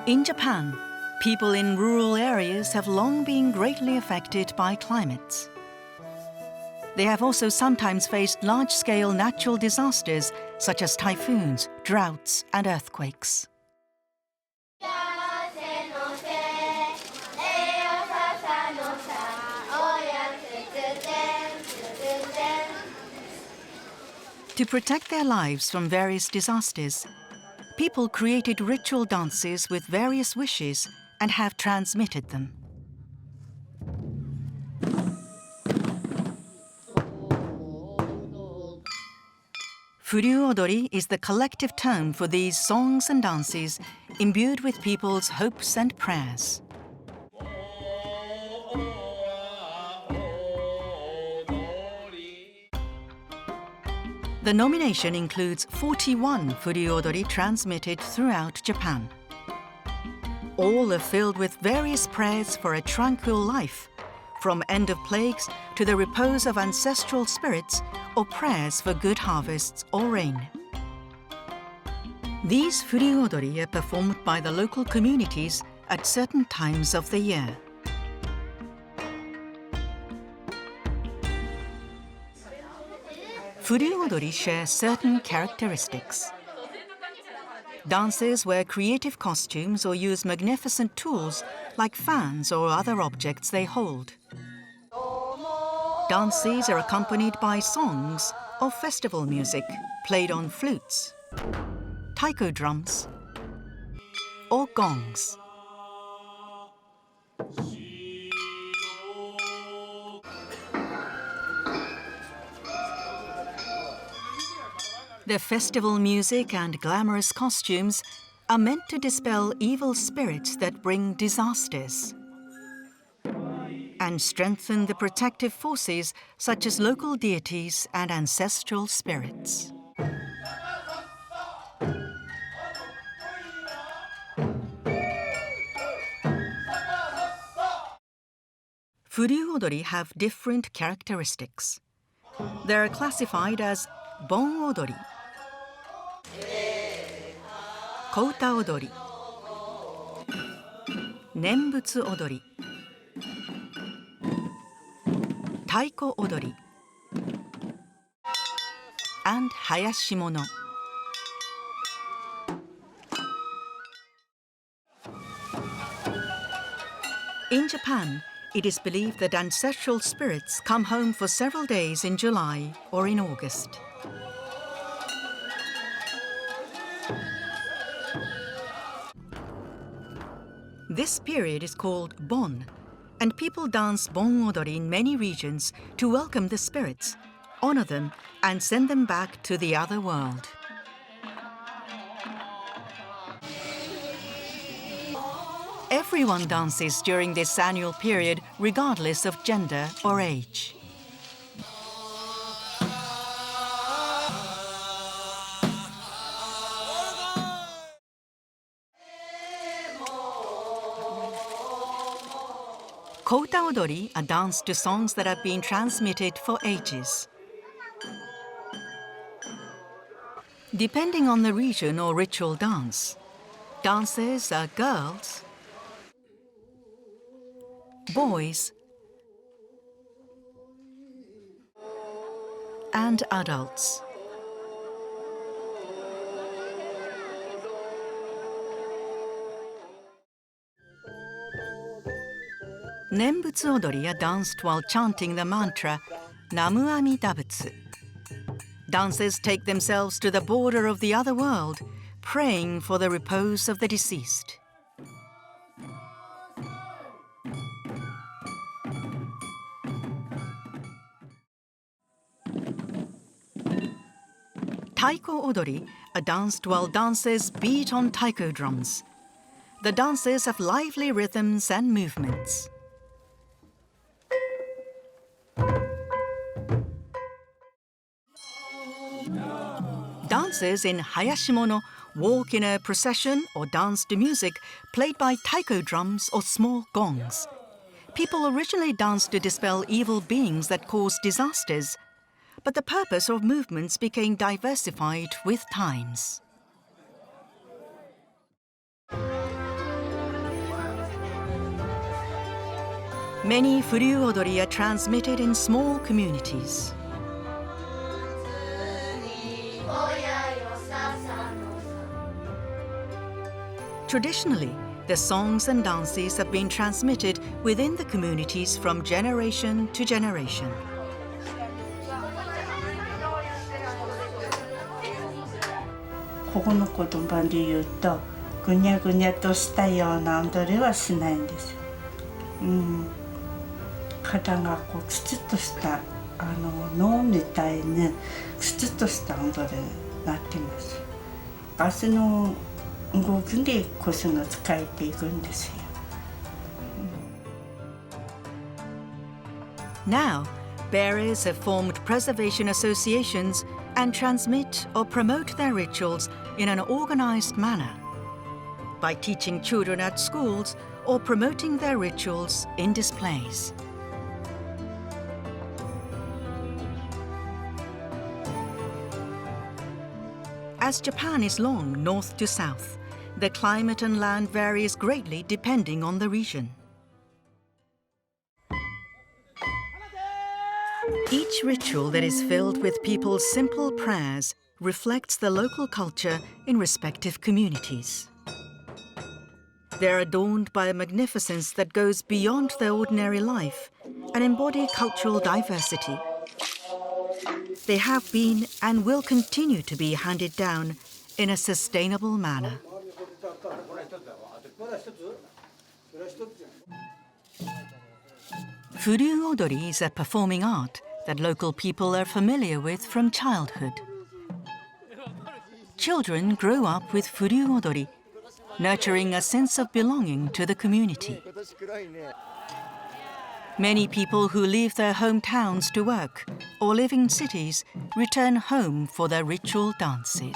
In Japan, people in rural areas have long been greatly affected by climates. They have also sometimes faced large-scale natural disasters such as typhoons, droughts, and earthquakes. To protect their lives from various disasters, people created ritual dances with various wishes and have transmitted them. Furyu-odori is the collective term for these songs and dances imbued with people's hopes and prayers. The nomination includes 41 Furyu-odori transmitted throughout Japan. All are filled with various prayers for a tranquil life, from end of plagues to the repose of ancestral spirits or prayers for good harvests or rain. These Furyu-odori are performed by the local communities at certain times of the year. Furyu-odori share certain characteristics. Dancers wear creative costumes or use magnificent tools like fans or other objects they hold. Dances are accompanied by songs or festival music played on flutes, taiko drums, or gongs. The festival music and glamorous costumes are meant to dispel evil spirits that bring disasters and strengthen the protective forces such as local deities and ancestral spirits. Furyu-odori have different characteristics. They are classified as bon-odori, kouta-odori, nenbutsu-odori, taiko-odori, and hayashimono. In Japan, it is believed that ancestral spirits come home for several days in July or in August. This period is called Bon, and people dance bon-odori in many regions to welcome the spirits, honor them, and send them back to the other world. Everyone dances during this annual period, regardless of gender or age. Kouta-odori are danced to songs that have been transmitted for ages. Depending on the region or ritual dance, dancers are girls, boys, and adults. Nenbutsu-odori are danced while chanting the mantra Namu Amida Butsu. Dancers take themselves to the border of the other world, praying for the repose of the deceased. Taiko-odori are danced while dancers beat on taiko drums. The dances have lively rhythms and movements. Dancers in hayashimono walk in a procession or dance to music played by taiko drums or small gongs. People originally danced to dispel evil beings that caused disasters, but the purpose of movements became diversified with times. Many Furyu-odori are transmitted in small communities. Traditionally, the songs and dances have been transmitted within the communities from generation to generation.ここの言葉で言うと、ぐにゃぐにゃとしたような踊りはしないんですよ。肌がこうツツッとした脳みたいにツツッとした踊りになっています。足の動きで腰が使えていくんですよ。Now, bearers have formed preservation associations and transmit or promote their rituals in an organized manner by teaching children at schools or promoting their rituals in displays. As Japan is long north to south, the climate and land varies greatly depending on the region. Each ritual that is filled with people's simple prayers reflects the local culture in respective communities. They're adorned by a magnificence that goes beyond their ordinary life and embody cultural diversity. They have been and will continue to be handed down in a sustainable manner. Furyu-odori is a performing art that local people are familiar with from childhood. Children grow up with Furyu-odori, nurturing a sense of belonging to the community. Many people who leave their hometowns to work or live in cities return home for their ritual dances.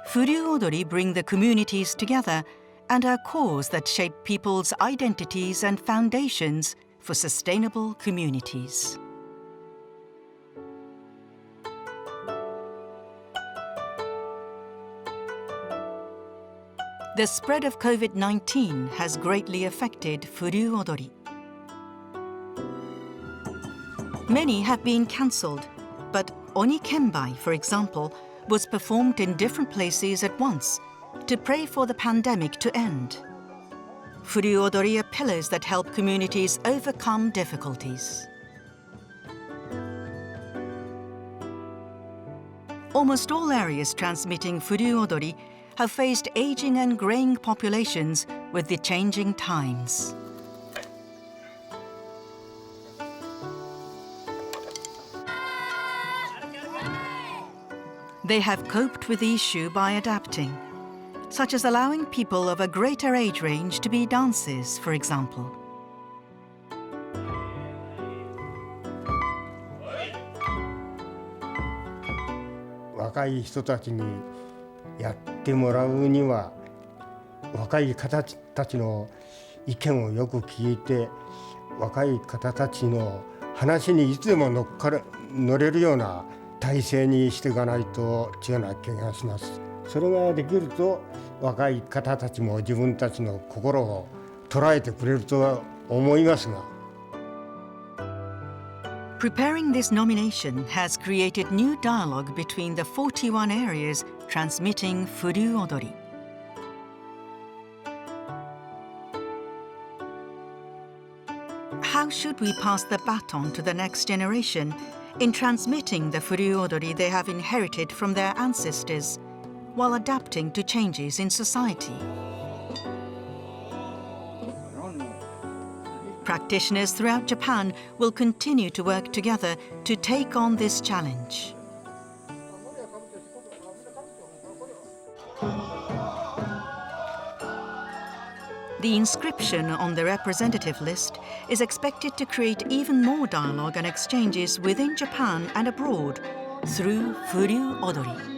Furyu-odori bring the communities together and are cores that shape people's identities and foundations for sustainable communities. The spread of COVID-19 has greatly affected Furyu-odori. Many have been cancelled, but Oni Kenbai, for example, was performed in different places at once to pray for the pandemic to end. Furyu-odori are pillars that help communities overcome difficulties. Almost all areas transmitting Furyu-odori have faced aging and graying populations with the changing times. They have coped with the issue by adapting, such as allowing people of a greater age range to be dancers, for example. Young peopleやってもらうには若い方たちの意見をよく聞いて若い方たちの話にいつでも乗れるような体制にしていかないと違うな気がします。それができると若い方たちも自分たちの心を捉えてくれるとは思いますが。Preparing this nomination has created new dialogue between the 41 areas transmitting Furyu-odori. How should we pass the baton to the next generation in transmitting the Furyu-odori they have inherited from their ancestors while adapting to changes in society? Practitioners throughout Japan will continue to work together to take on this challenge. The inscription on the representative list is expected to create even more dialogue and exchanges within Japan and abroad through Furyu-odori.